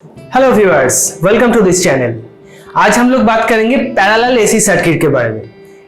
Hello viewers, welcome to this channel. आज हम लोग बात करेंगे पैरेलल एसी सर्किट के बारे में।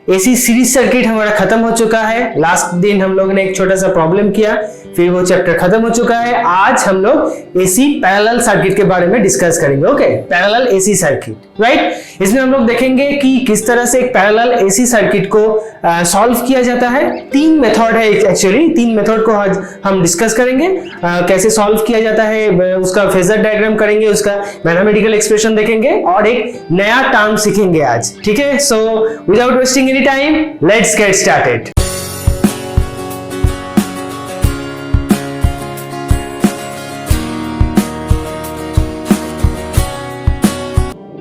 एसी सीरीज सर्किट हमारा खत्म हो चुका है। लास्ट दिन हम लोग ने एक छोटा सा प्रॉब्लम किया, फिर वो चैप्टर खत्म हो चुका है। आज हम लोग एसी पैरेलल सर्किट के बारे में डिस्कस करेंगे। Okay, parallel AC circuit, right. इसमें हम लोग देखेंगे कि किस तरह से एक पैरेलल एसी सर्किट को सॉल्व किया जाता है। तीन मेथड है एक्चुअली, तीन मेथड को आज हम डिस्कस करेंगे। कैसे सॉल्व किया जाता है, उसका फेजर डायग्राम करेंगे, उसका मैथमेटिकल एक्सप्रेशन देखेंगे और एक नया टर्म सीखेंगे आज। ठीक है, so without wasting any time, let's get started.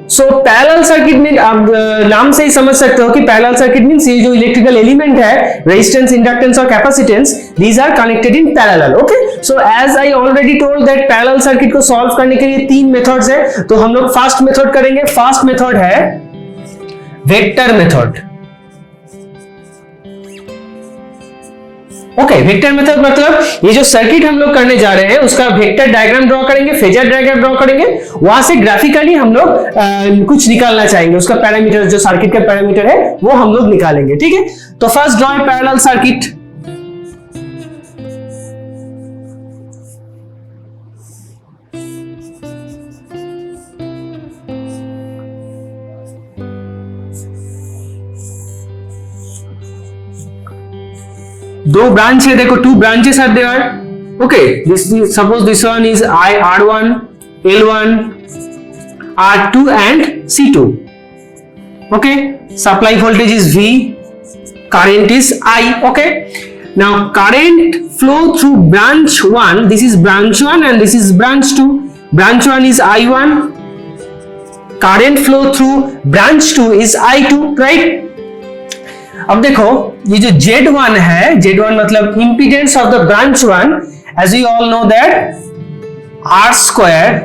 So parallel circuit में आप नाम से ही समझ सकते हो कि पैरेलल सर्किट मींस ये जो इलेक्ट्रिकल एलिमेंट है, रेजिस्टेंस, इंडक्टेंस और capacitance, these are connected in parallel. Okay, so as I already told that parallel circuit को सॉल्व करने के लिए तीन मेथड्स है। तो हम लोग फर्स्ट मेथड करेंगे। फर्स्ट मेथड है vector method. Okay, vector method मतलब ये जो सर्किट हम लोग करने जा रहे हैं उसका वेक्टर डायग्राम ड्रॉ करेंगे, फेजर डायग्राम ड्रॉ करेंगे, वहां से ग्राफिकली हम लोग कुछ निकालना चाहेंगे। उसका पैरामीटर, जो सर्किट का पैरामीटर है वो हम लोग निकालेंगे। ठीक है, तो first draw a parallel circuit. दो ब्रांच है, देखो two branches are there. Okay, this suppose this one is R1, L1, R2 and C2. Okay, supply voltage is V, current is I. Okay, now current flow through branch 1, this is branch 1 and this is branch 2. Branch 1 is I1, current flow through branch 2 is I2, right? अब देखो ये जो Z1 है, Z1 मतलब impedance of the branch 1, as we all know that R square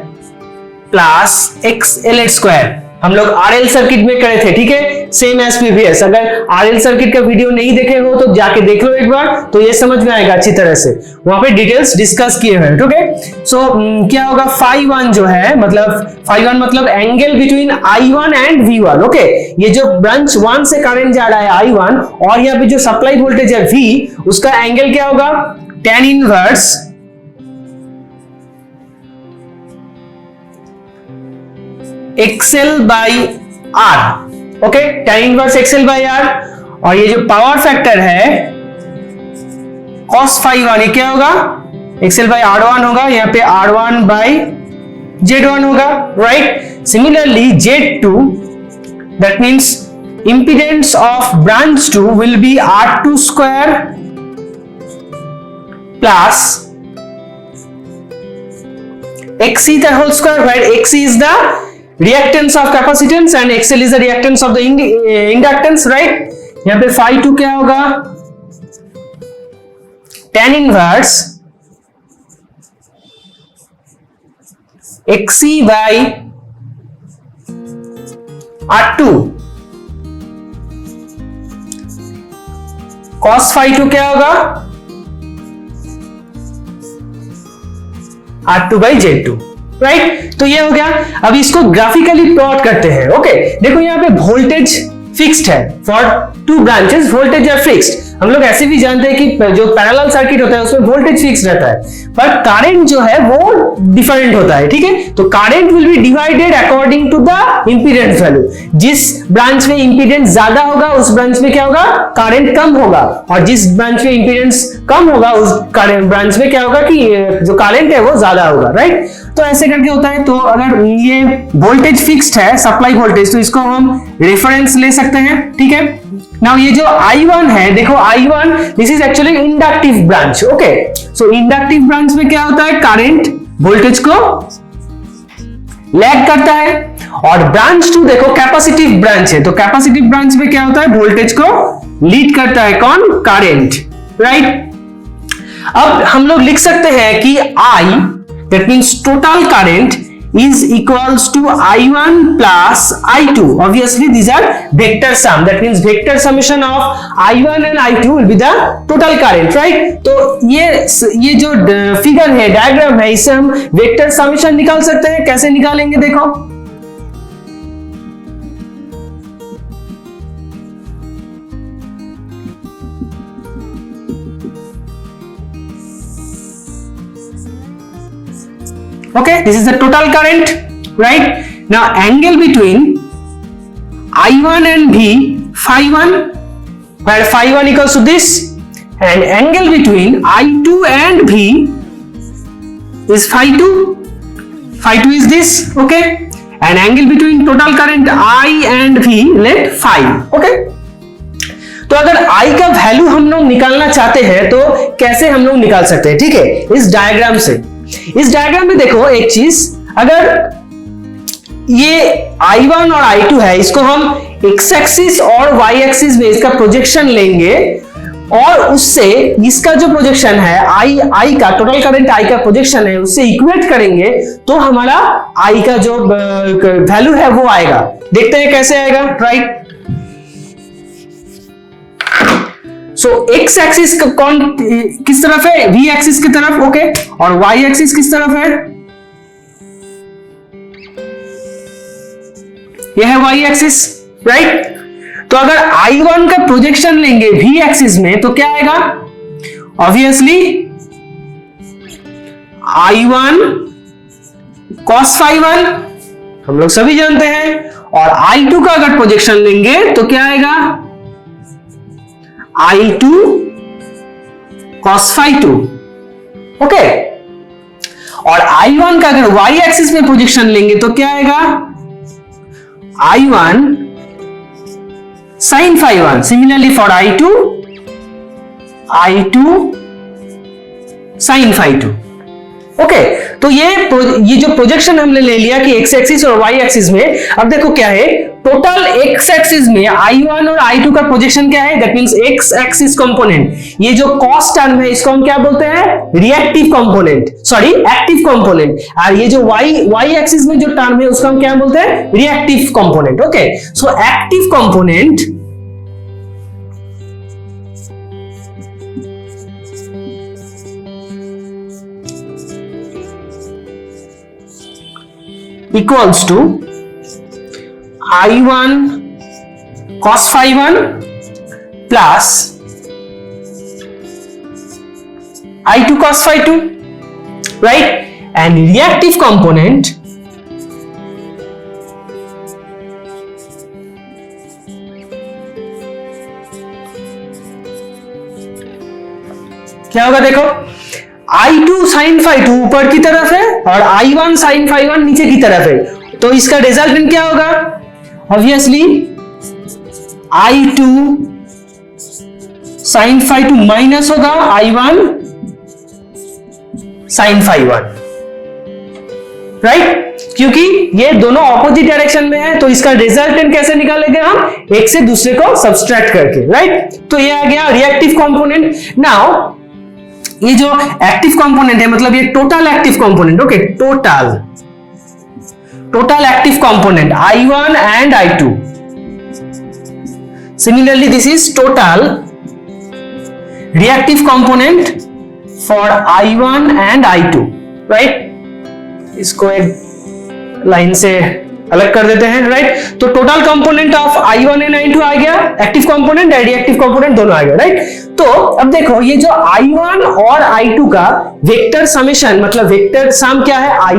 plus XL square. हम लोग RL circuit में करे थे, ठीक है, सेम एज प्रीवियस। अगर RL सर्किट का वीडियो नहीं देखे हो तो जाके देख लो एक बार, तो ये समझ में आएगा अच्छी तरह से। वहां पे डिटेल्स डिस्कस किए हुए हैं। ठीक है, सो क्या होगा, φ1 जो है मतलब angle between I1 and V1। Okay, ये जो ब्रांच 1 से करंट जा रहा है I1 और यहाँ पे जो सप्लाई वोल्टेज है V, उसका एंगल क्या होगा, tan inverse XL by R। Okay, tan inverse XL by R। और ये जो पावर फैक्टर है cos φ1, ये क्या होगा, XL by R1 होगा, यहाँ पे R1 by Z1 होगा, right. Similarly Z2, that means impedance of branch 2 will be R2 square plus XC the whole square, where XC is the reactance of capacitance and XL is the reactance of the inductance, right? यहाँ पे φ2 क्या होगा, tan inverse XC by R2, cos φ2 क्या होगा, R2 by Z2, right. तो ये हो गया। अब इसको ग्राफिकली प्लॉट करते हैं। ओके, देखो यहाँ पे वोल्टेज फिक्स्ड है for two branches, voltage are fixed. हम लोग ऐसे भी जानते हैं कि जो पैरेलल सर्किट होता है उसमें वोल्टेज फिक्स रहता है, पर करंट जो है वो डिफरेंट होता है। ठीक है, तो current will be divided according to the impedance value. जिस ब्रांच में इंपीडेंस ज्यादा होगा उस ब्रांच में क्या होगा, करंट कम होगा, और जिस ब्रांच में इंपीडेंस कम होगा उस ब्रांच में क्या होगा कि जो करंट है वो ज्यादा होगा, राइट। तो ऐसे करके होता है। तो अगर ये वोल्टेज फिक्स्ड है, सप्लाई वोल्टेज, तो इसको हम रेफरेंस ले सकते हैं। ठीक है, नाउ ये जो I1 है, देखो I1 this is actually inductive branch. Okay, so inductive branch में क्या होता है, करंट वोल्टेज को लैग करता है। और ब्रांच 2 देखो कैपेसिटिव ब्रांच है, तो कैपेसिटिव ब्रांच में क्या होता है, वोल्टेज को लीड करता है कौन, करंट, राइट। अब हम लोग लिख सकते हैं कि I, that means total current is equals to I1 plus I2. Obviously these are vector sum, that means vector summation of I1 and I2 will be the total current, right? तो ये जो फिगर है, diagram है, इससे हम vector summation निकाल सकते हैं। कैसे निकालेंगे देखो, okay, this is the total current, right? Now angle between I1 and V, phi 1, where phi 1 equals to this, and angle between I2 and V is phi 2. Phi 2 is this, okay? And angle between total current I and V, let phi, okay? तो अगर I का value हम लोग निकालना चाहते हैं तो कैसे हम लोग निकाल सकते हैं, ठीक है? इस डायग्राम से, इस डायग्राम में देखो एक चीज, अगर ये I1 और I2 है, इसको हम x एक्सिस और y एक्सिस में इसका प्रोजेक्शन लेंगे और उससे इसका जो प्रोजेक्शन है I का, टोटल करंट I का प्रोजेक्शन है, उससे इक्वेट करेंगे तो हमारा I का जो वैल्यू है वो आएगा। देखते हैं कैसे आएगा, राइट? सो x एक्सिस कौन किस तरफ है, v एक्सिस की तरफ, ओके, और y एक्सिस किस तरफ है, यह है y एक्सिस, राइट? तो अगर I1 का प्रोजेक्शन लेंगे v एक्सिस में तो क्या आएगा, ऑब्वियसली I1 cos phi 1 हम लोग सभी जानते हैं, और I2 का अगर प्रोजेक्शन लेंगे तो क्या आएगा, I2 cos phi 2, ओके? और I1 का अगर y एक्सिस में प्रोजेक्शन लेंगे तो क्या आएगा, I1 sin phi 1. Similarly for I2 sin phi 2, okay? तो ये जो प्रोजेक्शन हमने ले लिया कि x एक्सिस और y एक्सिस में, अब देखो क्या है, टोटल x एक्सिस में I1 और I2 का प्रोजेक्शन क्या है, that means x axis component, ये जो cos टर्म है इसको हम क्या बोलते हैं, reactive component, sorry active component, और ये जो y एक्सिस में जो टर्म है उसको हम क्या बोलते हैं, reactive component, okay? So active component equals to I1 cos phi 1 plus I2 cos phi 2, right? And reactive component क्या होगा, देखो I2 sin phi 2 ऊपर की तरफ है और I1 sin phi 1 नीचे की तरफ है, तो इसका रिजल्टेंट क्या होगा, obviously I2 sin phi 2 minus होगा I1 sin phi 1, राइट? क्योंकि ये दोनों ऑपोजिट डायरेक्शन में है, तो इसका रिजल्टेंट कैसे निकालेंगे हम, एक से दूसरे को सब्सट्रैक्ट करके, राइट? तो ये आ गया रिएक्टिव कंपोनेंट। नाउ ये जो एक्टिव कंपोनेंट है, मतलब ये total active component, okay, total active component I1 and I2. Similarly, this is total reactive component for I1 and I2, right? इसको एक लाइन से अलग कर देते हैं, राइट? तो total component of I1 and I2 आ गया, active component and reactive component दोनों आ गया, राइट? तो अब देखो ये जो I1 और I2 का वेक्टर समेशन, मतलब वेक्टर सम क्या है, I,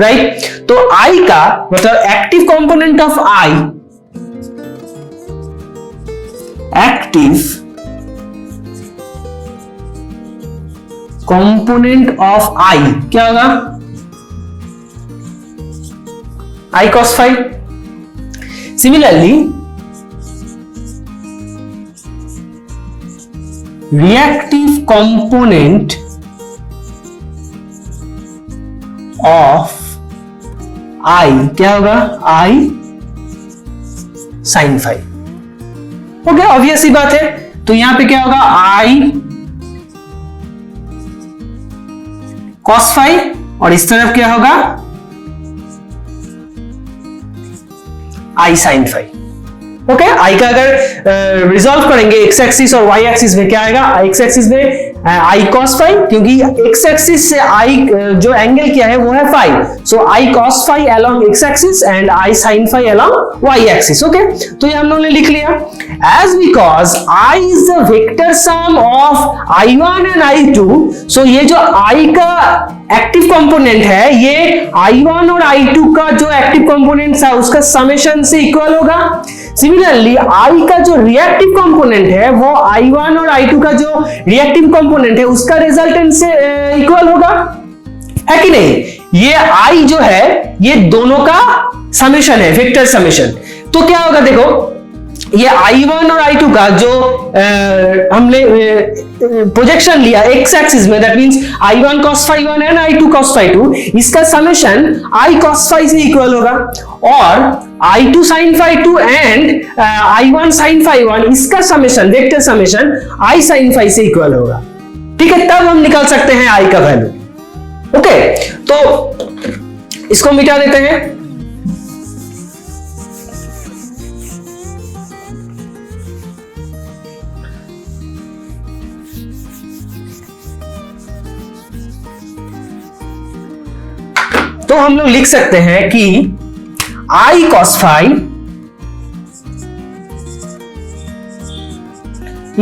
राइट? तो I का मतलब active component of I, active component of I क्या होगा, I cos phi. Similarly, reactive component of I क्या होगा, I sin phi, okay? Obvious ही बात है, तो यहां पे क्या होगा, I cos phi, और इस तरफ क्या होगा, I sine five. Okay, I का अगर रिजॉल्व करेंगे एक्स एक्सिस और वाई एक्सिस में, क्या आएगा? एक्स एक्सिस में आई कॉस फाइव, क्योंकि एक्स एक्सिस से आई जो एंगल क्या है वो है five, so I cos five along x axis and I sine five along y axis. Okay, तो ये हम लोगों ने लिख लिया। As because I is the vector sum of i1 and i2, सो ये जो आई का एक्टिव कंपोनेंट है, ये i1 और i2 का जो एक्टिव कंपोनेंट है उसका समेशन से इक्वल होगा। सिमिलरली आई का जो रिएक्टिव कंपोनेंट है वो i1 और i2 का जो रिएक्टिव कंपोनेंट है उसका रिजल्टेंट से इक्वल होगा, है कि नहीं? ये आई जो है ये दोनों का समेशन है, वेक्टर समेशन। तो क्या होगा, देखो ये i1 और i2 का जो हमने प्रोजेक्शन लिया एक्स एक्सिस में, that means i1 cos phi 1 and i2 cos phi 2, इसका समेशन i cos phi से इक्वल होगा, और i2 sin phi 2 and i1 sin phi 1 इसका summation, vector summation i sin phi से इक्वल होगा। ठीक है, तब हम निकाल सकते हैं i का वैल्यू। ओके, तो इसको मिटा देते हैं। तो हम लोग लिख सकते हैं कि I cos phi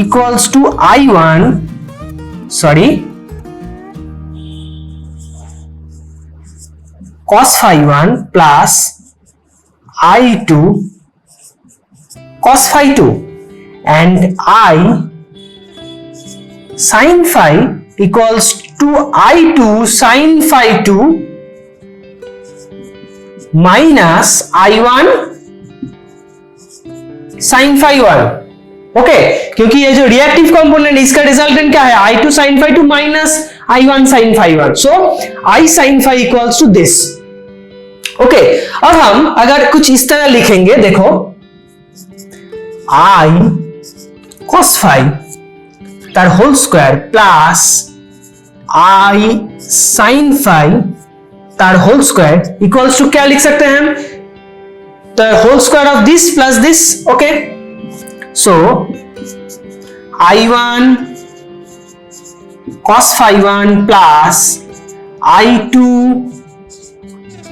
equals to I1, cos phi 1 plus I2 cos phi 2, and I sin phi equals to I2 sin phi 2 minus i1 sin phi 1। Okay, क्योंकि ये जो रिएक्टिव कंपोनेंट इसका रिजल्टेंट क्या है? i2 sin phi 2 minus i1 sin phi 1, सो I sin phi equals to this. Okay, अब हम अगर कुछ इस तरह लिखेंगे, देखो I cos phi तार whole square plus I sin phi तार होल स्क्वायर इक्वल्स टू क्या लिख सकते हैं हम? The whole square of this plus this. Okay, so i1 cos phi 1 plus i2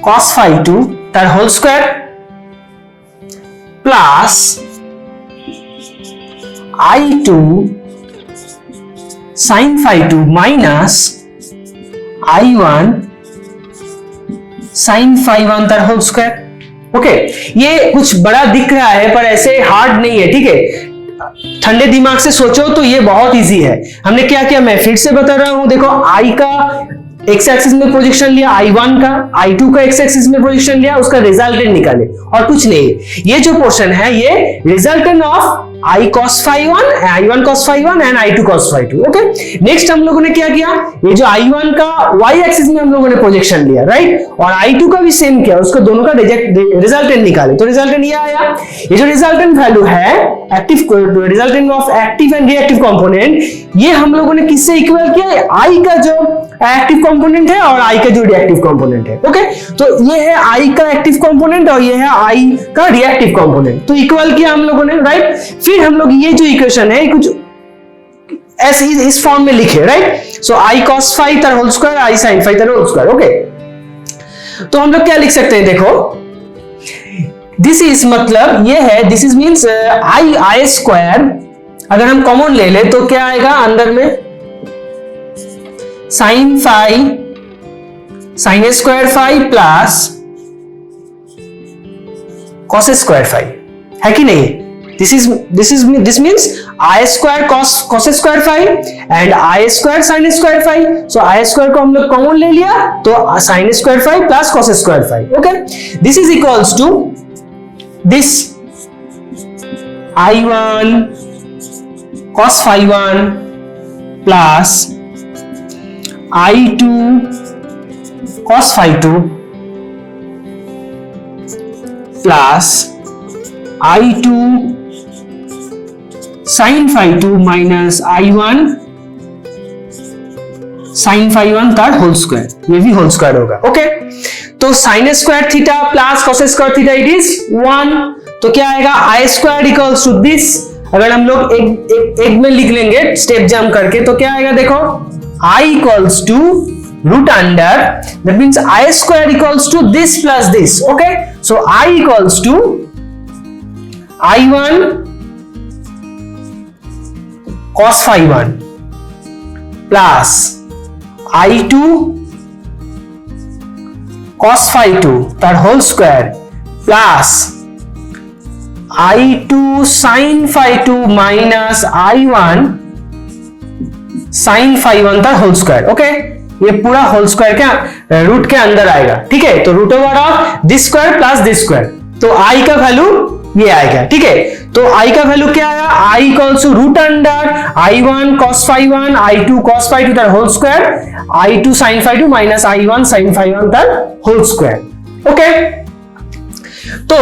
cos phi 2 तार whole square plus i2 sin phi 2 minus i1 sin phi 1 तार whole square. Okay, ये कुछ बड़ा दिख रहा है पर ऐसे हार्ड नहीं है। ठीक है, ठंडे दिमाग से सोचो तो ये बहुत इजी है। हमने क्या किया, मैं फिर से बता रहा हूं, देखो आई का एक्स एक्सिस में प्रोजेक्शन लिया, i1 का, i2 का एक्स एक्सिस में प्रोजेक्शन लिया, उसका रिजल्टेंट निकाले, और कुछ नहीं। ये जो पोर्शन है ये resultant of I cos phi 1, I1 cos phi 1 and I2 cos phi 2। Okay, next हम लोगों ने क्या किया, ये जो I1 का y एक्सिस में हम लोगों ने प्रोजेक्शन लिया, राइट, और I2 का भी सेम किया, उसको दोनों का रिजल्टेंट निकाले, तो रिजल्टेंट ये आया। ये जो रिजल्टेंट वैल्यू है active, resultant of active and reactive component, ये हम लोगों ने किससे इक्वल किया? I का जो एक्टिव कंपोनेंट है और I का जो रिएक्टिव कंपोनेंट है। ओके, तो ये है I का एक्टिव कंपोनेंट और ये है I का रिएक्टिव कंपोनेंट, तो इक्वल किया हम लोगों ने, राइट। फिर हम लोग ये जो इक्वेशन है कुछ ऐसे इस फॉर्म में लिखे, right, so I cos phi तार whole square I sin phi तार होल स्क्वायर। ओके, तो हम लोग क्या लिख सकते हैं, देखो दिस इज, मतलब ये है, this is means I square, अगर हम कॉमन ले ले तो क्या आएगा अंदर में, sin phi sin square phi plus cos square phi, है कि नहीं? This means I square cos square phi and I square sin square phi. So I square को हम लोग कॉमन ले लिया तो sin square phi plus cos square phi. Okay, this is equals to this I1 cos phi 1 plus I2 cos phi 2 plus I2 sin phi 2 minus I1 sin phi 1 का whole square, ये भी whole square होगा। Okay, तो तो sine square theta plus cos square theta it is 1। तो क्या आएगा आई square equals to this. अगर हम लोग एक में लिख लेंगे स्टेप जंप करके तो क्या आएगा देखो, I equals to root under, that means I square equals to this plus this. Okay, so I equals to I1 cos phi 1 plus I2 cos phi 2 তার whole square plus I2 sin phi 2 minus I1 sin phi 1 का whole square. Okay, ये पूरा whole square के root के अंदर आएगा। ठीक है, तो root over of this square plus this square, तो I का वैल्यू ये आएगा। ठीक है, तो I का वैल्यू क्या आएगा, I equals to root under I1 cos phi 1 I2 cos phi 2 का whole square I2 sin phi 2 minus I1 sin phi 1 का होल स्क्वायर। ओके, तो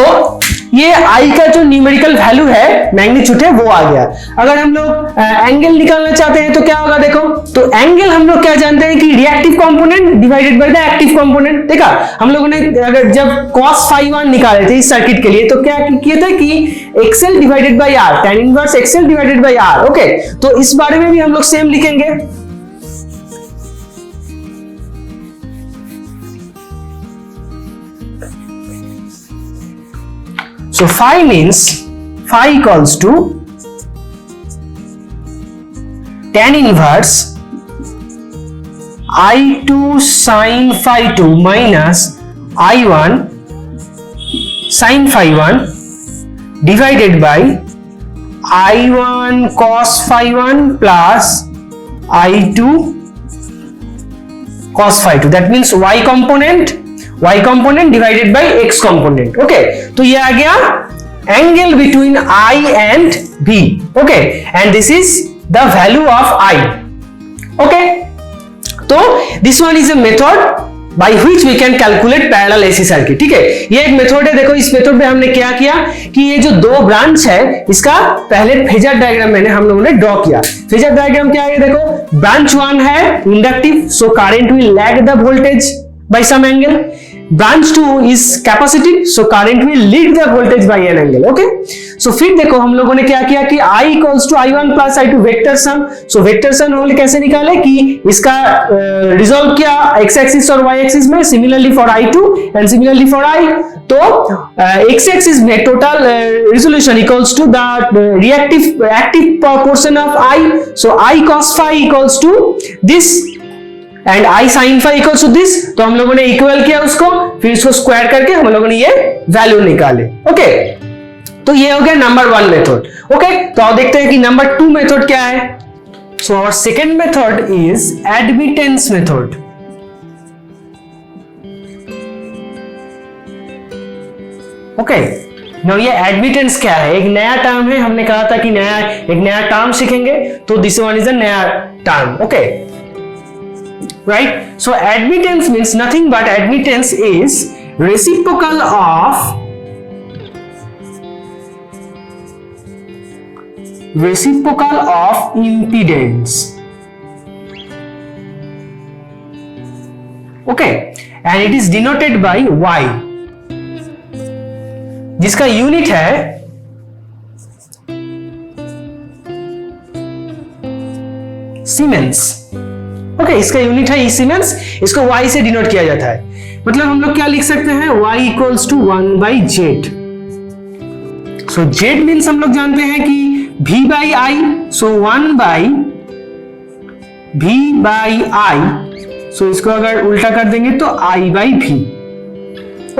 ये I का जो न्यूमेरिकल वैल्यू है, मैग्नीट्यूड है, वो आ गया। अगर हम लोग एंगल निकालना चाहते हैं तो क्या होगा देखो, तो एंगल हम लोग क्या जानते हैं कि reactive component divided by the active component. देखा हम लोगों ने अगर जब cos phi 1 निकाले थे इस सर्किट के लिए तो क्या किया था कि XL divided by R, tan inverse XL divided by R. Okay, तो इस बारे में भी हम लोग सेम लिखेंगे। So phi means phi equals to tan inverse I2 sin phi 2 minus I1 sin phi 1 divided by I1 cos phi 1 plus I2 cos phi 2, that means y component divided by x component। Okay, तो ये आ गया angle between I and B। Okay, and this is the value of I। Okay, तो this one is a method by which we can calculate parallel AC circuit। ठीक है, ये एक method है। देखो इस मेथड में हमने क्या किया कि ये जो दो ब्रांच है इसका पहले फेजर डायग्राम मैंने हम लोगों ने ड्रॉ किया। फेजर डायग्राम क्या है देखो, ब्रांच 1 है inductive, so current will lag the voltage by some angle. Branch 2 is capacitive, so current will lead the voltage by an angle। okay, so फिर देखो हम लोगों ने क्या किया कि I equals to I1 plus I2 vector sum. so vector sum हमने कैसे निकाले कि इसका रिजॉल्व किया x एक्सिस और y एक्सिस में, similarly for I2 and similarly for I। तो x एक्सिस में total resolution equals to the reactive active portion of I, so I cos phi equals to this and I sin phi equals to this. तो हम लोगों ने equal किया उसको, फिर इसको स्क्वायर करके हम लोगों ने ये वैल्यू निकाले। ओके, तो ये हो गया नंबर 1 मेथड। ओके, तो अब देखते हैं कि नंबर 2 मेथड क्या है। So our second method is admittance method. Okay, now ये एडमिटेंस क्या है, एक नया टर्म है। हमने कहा था कि एक नया टर्म सीखेंगे, तो दिस वन इज अ नया term. Okay, right, so admittance means nothing but admittance is reciprocal of impedance। okay, and it is denoted by y, जिसका यूनिट है सीमेंस। ओके, इसका यूनिट है सीमेंस, इसको y से डिनोट किया जाता है। मतलब हम लोग क्या लिख सकते हैं, y equals to 1/z। So z means हम लोग जानते हैं कि v by i, so 1/v by i। So इसको अगर उल्टा कर देंगे तो i/v।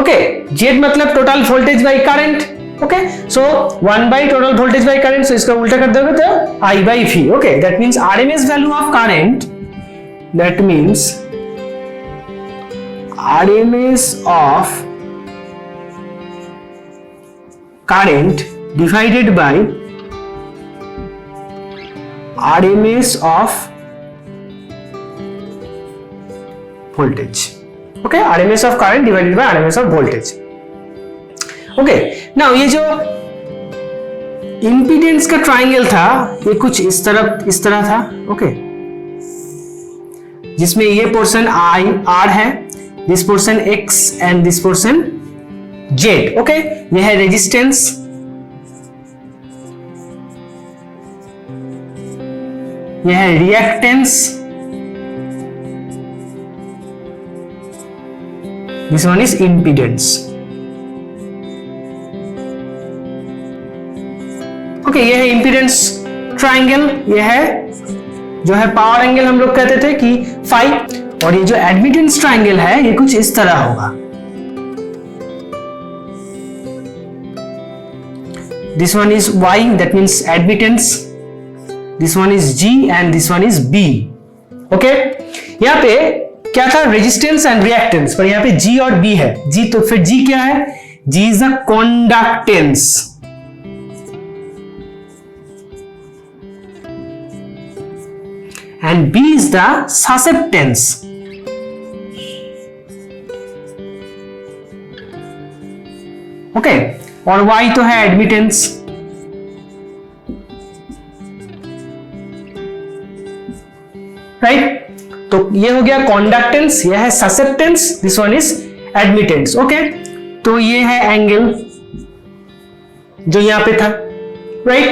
ओके, z मतलब total voltage by current. Okay, so 1 total voltage by current, so इसको उल्टा कर दोगे तो i/v। Okay, that means RMS value of current, that means RMS of current divided by RMS of voltage। okay, RMS of current divided by RMS of voltage। okay, now ये जो impedance का triangle था ये कुछ इस तरह था। okay, जिसमें ये पोर्शन R है, this portion X and this portion Z। Okay, यह है रेजिस्टेंस, यह है reactance, this one is impedance. Okay, यह है इंपीडेंस ट्राइंगल, यह है जो है पावर एंगल हम लोग कहते थे कि फाई, और ये जो एडमिटेंस ट्राइंगल है ये कुछ इस तरह होगा। This one is Y, that means admittance. This one is G and this one is B. Okay? यहाँ पे क्या था? रेजिस्टेंस एंड रिएक्टेंस, पर यहाँ पे G और B है। G तो फिर G क्या है? G is the conductance. And B is the susceptance. Okay? और Y तो है एडमिटेंस। राइट, तो ये हो गया कॉन्डक्टेंस, यह है susceptance, this one is admittance. Okay, तो ये है एंगल जो यहां पे था। राइट,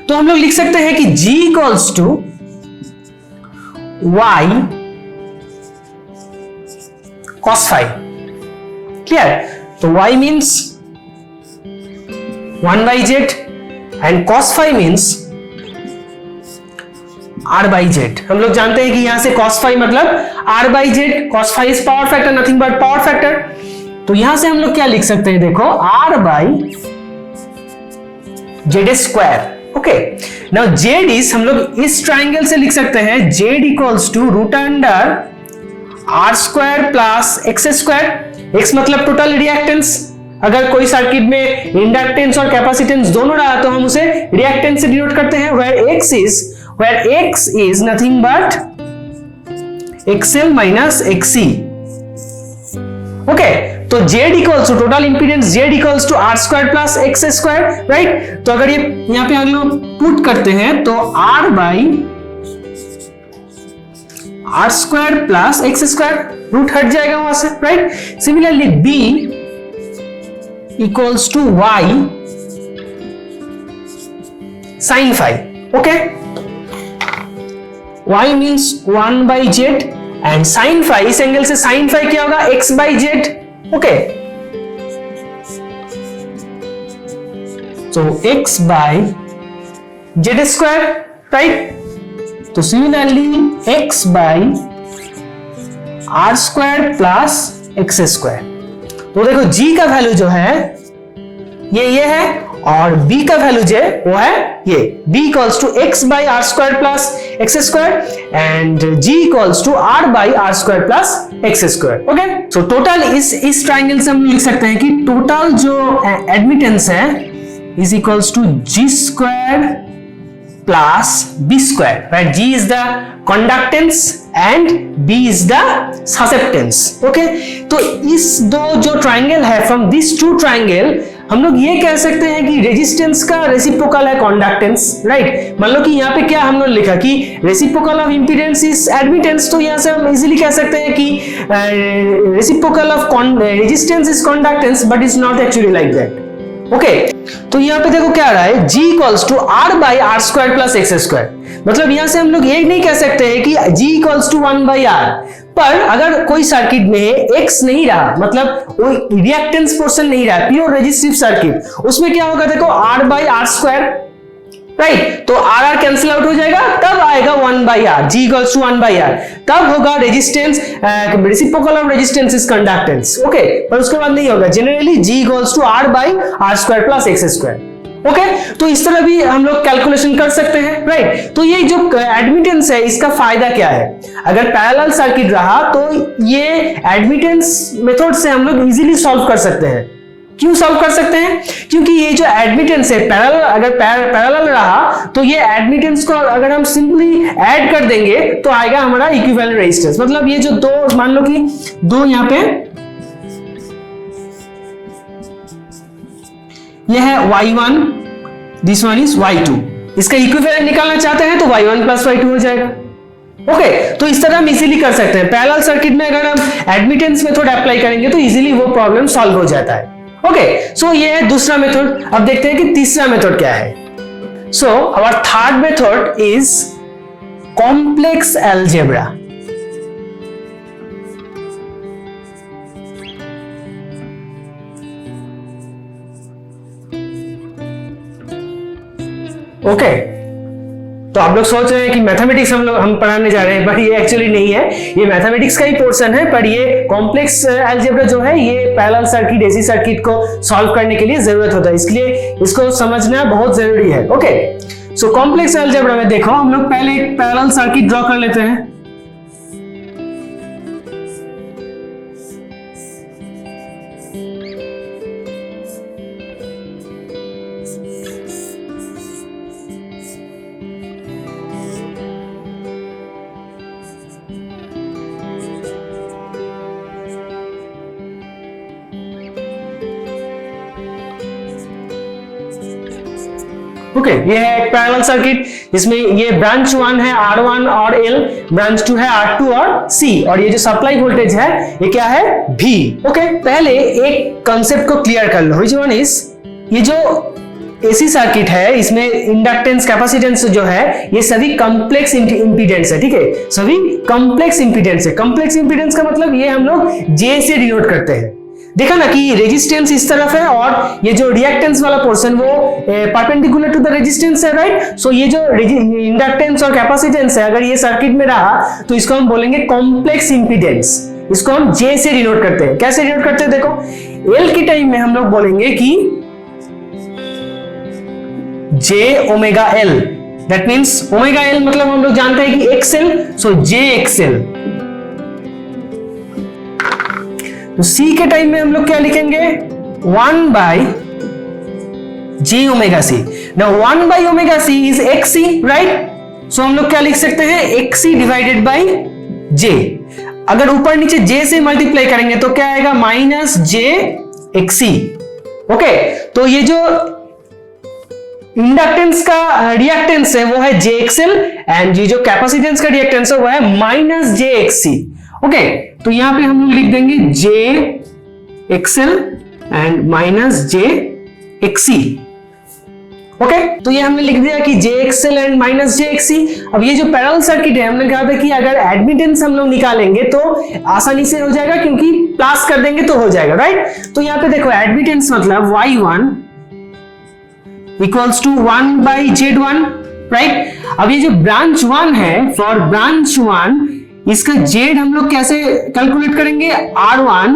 तो हम लोग लिख सकते हैं कि G equals to Y cos phi। Clear? तो Y means 1 by Z and cos phi means R by Z। हम लोग जानते हैं कि यहां से cos phi मतलब R by Z, cos phi is power factor, nothing but power factor। तो यहां से हम लोग क्या लिख सकते हैं? देखो, R by Z square. Okay, now Z इज, हम लोग इस ट्राइंगल से लिख सकते हैं Z equals to root under R square plus X square. X मतलब टोटल रिएक्टेंस, अगर कोई सर्किट में इंडक्टेंस और कैपेसिटेंस दोनों रहा तो हम उसे रिएक्टेंस से डिनोट करते हैं, where X is nothing but XL minus XC। Okay, तो Z equals to total impedance Z equals to R square plus X square. Right, तो अगर ये यहां पे हम लोग पुट करते हैं तो R by R square plus X square, root हट जाएगा वहां से। Right, similarly B equals to Y sin phi। okay, Y means 1 by Z and sin phi, इस एंगल से sin phi क्या होगा? X by Z। okay, so X by Z square। right, तो similarly X by R square plus X square। तो देखो G का value जो है ये है, और B का वैल्यू जो है वो है ये। B equals to X by R square plus X square and G equals to R by R square plus X square. Okay, so total इस ट्राइंगल से हम लिख सकते हैं कि टोटल जो एडमिटेंस है is equals to G square plus B square, right? G is the conductance and B is the susceptance। okay, तो इस दो जो ट्राइंगल है, फ्रॉम दिस टू ट्राइंगल हम लोग ये कह सकते हैं कि रेजिस्टेंस का रेसिप्रोकल है कंडक्टेंस। राइट, मान लो कि यहाँ पे क्या हम लोग लिखा कि reciprocal of impedance is admittance, तो यहाँ से हम इजीली कह सकते हैं कि reciprocal of resistance is conductance, but is not actually like that. Okay, तो यहाँ पे देखो क्या आ रहा है, G equals to R by R square plus X square. मतलब यहाँ से हम लोग ये नहीं कह सकते हैं कि G equals to 1 by R, पर अगर कोई सर्किट में X नहीं रहा, मतलब वो रिएक्टेंस पोर्शन नहीं रहा, प्योर रेजिस्टिव सर्किट, उसमें क्या होगा? देखो R by R square. Right, तो आर कैंसिल आउट हो जाएगा, तब आएगा 1 by R, G equals to 1 by R, तब होगा resistance, reciprocal of resistance is conductance. Okay, पर उसके बाद नहीं होगा, generally G equals to R by R square plus X square. Okay, तो इस तरह भी हम लोग कैलकुलेशन कर सकते हैं। राइट, तो ये जो एडमिटेंस है इसका फायदा क्या है? अगर पैरेलल सर्किट रहा तो ये एडमिटेंस मेथड से हम लोग इजीली सॉल्व कर सकते हैं। क्यों सॉल्व कर सकते हैं? क्योंकि ये जो एडमिटेंस है पैरेलल, अगर पैरेलल रहा तो ये एडमिटेंस को अगर हम सिंपली ऐड कर देंगे तो आएगा हमारा इक्विवेलेंट रेजिस्टेंस। मतलब ये जो दो, मान लो कि दो यहाँ पे ये है y1, this one is y2, इसका इक्विवेलेंट निकालना चाहते हैं तो y1 प्लस y2 हो जाएगा। ओके तो इस तरह हम इजीली कर सकते हैं। पैरेलल सर्किट में अगर हम एडमिटेंस मेथड अप्लाई करेंगे तो इजीली वो प्रॉब्लम सॉल्व हो जाता है। ओके सो ये है दूसरा मेथड। अब देखते हैं कि तीसरा मेथड क्या है। So our third method is complex algebra. Okay तो आप लोग सोच रहे हैं कि मैथमेटिक्स हम पढ़ाने जा रहे हैं, बट ये एक्चुअली नहीं है, ये मैथमेटिक्स का ही पोर्शन है, पर ये कॉम्प्लेक्स अलजेब्रा जो है ये पैरेलल सर्किट, एसी सर्किट को सॉल्व करने के लिए जरूरत होता है, इसलिए इसको समझना बहुत जरूरी है। ओके सो कॉम्प्लेक्स अलजेब्रा में देखो हम लोग पहले एक पैरेलल सर्किट ड्रॉ कर लेते हैं। ओके ये है एक पैरेलल सर्किट, इसमें ये ब्रांच 1 है R1 और L, ब्रांच 2 है R2 और C, और ये जो सप्लाई वोल्टेज है ये क्या है V। ओके पहले एक कंसेप्ट को क्लियर कर लो, व्हिच वन इज, ये जो एसी सर्किट है इसमें इंडक्टेंस कैपेसिटेंस जो है ये सभी कॉम्प्लेक्स इंपीडेंस है, ठीक है, सभी कॉम्प्लेक्स इंपीडेंस है। कॉम्प्लेक्स इंपीडेंस का मतलब ये हम लोग J से डिनोट करते हैं। देखा ना कि रेजिस्टेंस इस तरफ है और ये जो रिएक्टेंस वाला पोर्शन वो परपेंडिकुलर टू द रेजिस्टेंस है, राइट। सो ये जो इंडक्टेंस और कैपेसिटेंस है अगर ये सर्किट में रहा तो इसको हम बोलेंगे कॉम्प्लेक्स इंपीडेंस, इसको हम J से डिनोट करते हैं। कैसे डिनोट करते हैं देखो, L के टाइम में हम लोग बोलेंगे कि J omega L, that means omega L मतलब हम लोग जानते हैं कि XL, सो J XL। तो C के टाइम में हम लोग क्या लिखेंगे 1 by J omega C। Now 1 by omega C is XC, right? So हम लोग क्या लिख सकते हैं XC डिवाइडेड by J। अगर ऊपर नीचे J से मल्टीप्लाई करेंगे तो क्या आएगा माइनस J XC। ओके तो ये जो इंडक्टेंस का रिएक्टेंस है वो है JXL एंड ये जो कैपेसिटेंस का रिएक्टेंस है वो है माइनस JXC। ओके तो यहां पे हम लोग लिख देंगे JXL and minus JXC। Okay तो ये हमने लिख दिया कि JXL एंड माइनस JXC। अब ये जो पैरेलल सर्किट है हमने कहा था कि अगर एडमिटेंस हम लोग निकालेंगे तो आसानी से हो जाएगा क्योंकि प्लस कर देंगे तो हो जाएगा, राइट। तो यहाँ पे देखो एडमिटेंस मतलब Y1 equals to 1 by Z1, right. अब ये जो ब्रांच 1 है, फॉर ब्रांच 1 इसका Z हम लोग कैसे कैलकुलेट करेंगे R1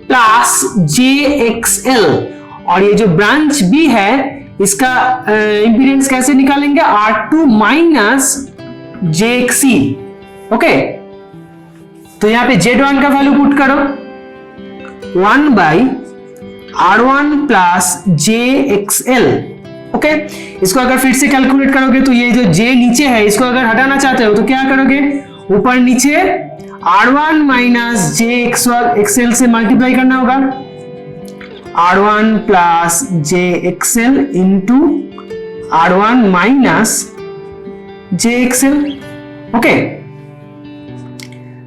प्लस JXL, और ये जो ब्रांच B है इसका इंपीडेंस कैसे निकालेंगे R2 माइनस JXC। ओके तो यहां पे Z1 का वैल्यू पुट करो 1 by R1 plus JXL। Okay इसको अगर फिर से कैलकुलेट करोगे तो ये जो J नीचे है इसको अगर हटाना चाहते हो तो क्या करोगे, ऊपर नीचे R1 माइनस JXL से मल्टीप्लाई करना होगा, R1 plus JXL into R1 minus JXL। Okay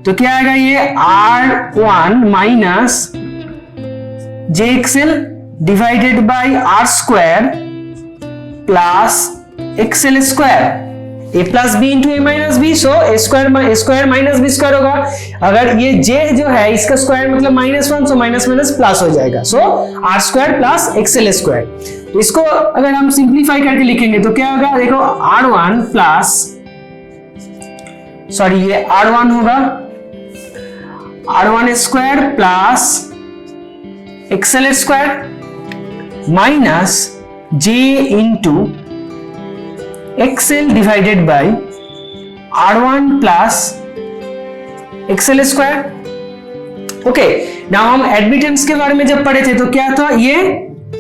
तो क्या आएगा ये R1 minus JXL divided by R square plus XL square, a plus B into A minus B, so A square minus B square होगा। अगर ये J जो है इसका स्क्वायर मतलब -1, सो माइनस माइनस प्लस हो जाएगा, सो R square plus XL square. इसको अगर हम सिंप्लीफाई करके लिखेंगे तो क्या होगा देखो R1 प्लस ये R1 होगा R1 square plus XL square minus J into XL divided by R1 plus XL square. Okay now हम एडमिटेंस के बारे में जब पढ़े थे तो क्या था ये,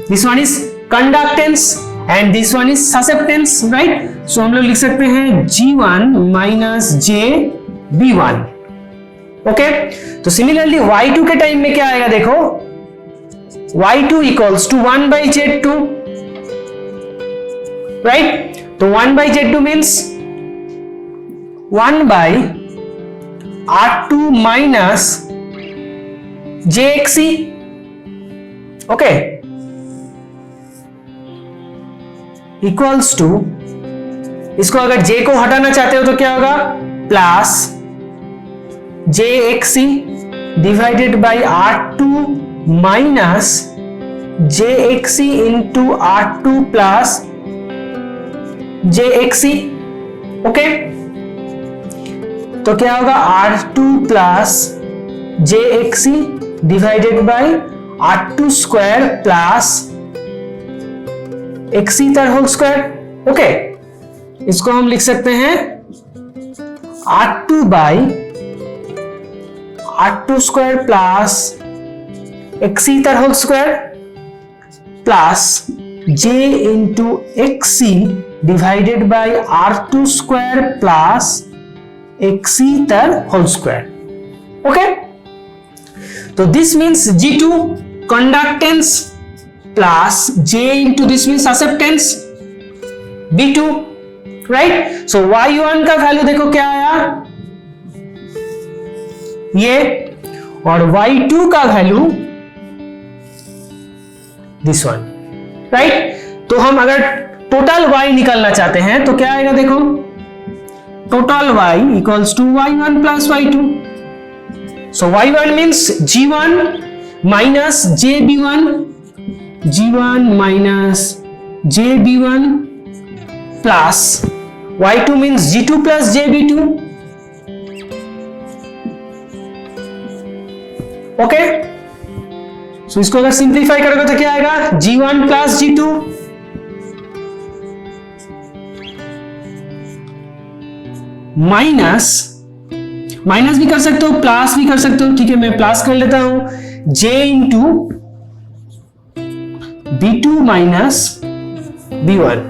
this one is conductance and this one is susceptance, right. So हम लोग लिख सकते हैं G1 माइनस JB1। ओके तो सिमिलरली Y2 के टाइम में क्या आएगा देखो, Y2 equals to 1 by Z2, right. तो 1 by Z2 means 1 by R2 minus JXE, okay, equals to, इसको अगर J को हटाना चाहते हो तो क्या होगा, plus JXE divided by R2 minus JXE into R2 plus JXE, okay, तो क्या होगा R2 plus JXE divided by R2 square plus XE तर होल स्क्वायर, ओके, इसको हम लिख सकते हैं R2 by R2 square plus XE तर whole square plus J into XE divided by R2 square plus XE तर होल स्क्वायर, ओके। तो this means G2 conductance plus J into this means acceptance B2, right. So Y1 का value देखो क्या आया, ये, और Y2 का value this one, right. तो हम अगर टोटल Y निकालना चाहते हैं तो क्या आएगा, देखो, total Y equals to Y1 plus Y2। So Y1 means G1 minus JB1, G1 minus JB1 plus Y2 means G2 plus JB2, okay. So इसको अगर सिंप्लीफाई करोगे तो क्या आएगा, G1 plus G2 minus, minus भी कर सकते हो, प्लस भी कर सकते हो, ठीक है, मैं प्लस कर लेता हूं, J into B2 minus B1,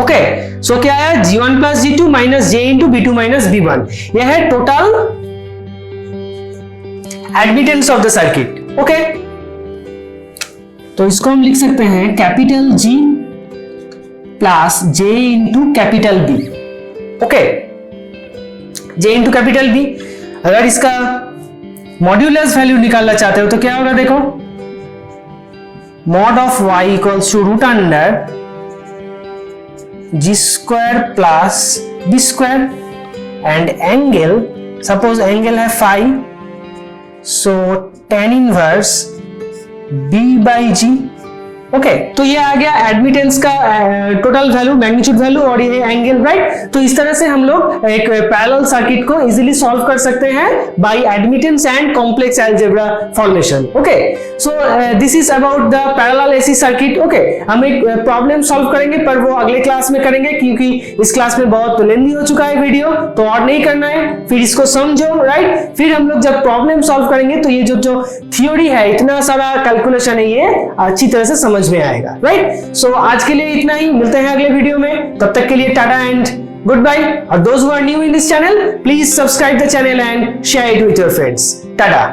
okay. So क्या है, G1 plus G2 minus J into B2 minus B1, यह है total admittance of the circuit, okay. तो इसको हम लिख सकते हैं capital G plus J into capital B, okay, J into capital B। अगर इसका मॉड्यूलस वैल्यू निकालना चाहते हो तो क्या होगा, देखो, mod of Y equals to root under G square plus B square, and angle, suppose angle है phi, so tan inverse B by G, okay. तो ये आ गया एडमिटेंस का टोटल वैल्यू, मैग्नीट्यूड वैल्यू, और ये एंगल, राइट। तो इस तरह से हम लोग एक पैरेलल सर्किट को इजीली सॉल्व कर सकते हैं by admittance and complex algebra formation, okay. So this is about the parallel AC circuit, okay. हम एक प्रॉब्लम सॉल्व करेंगे पर वो अगले क्लास में करेंगे, क्योंकि इस क्लास में बहुत लेंथी हो चुका है वीडियो, तो और नहीं करना है, फिर इसको समझो, राइट। फिर हम लोग जब प्रॉब्लम सॉल्व करेंगे तो ये जो थ्योरी है, इतना सारा कैलकुलेशन है, ये अच्छी तरह से समझ में आएगा, राइट। सो आज के लिए इतना ही, मिलते हैं अगले वीडियो में, तब तक के लिए टाटा एंड गुड बाय। और those who are new in this channel, please subscribe the channel and share it with your friends. Tata.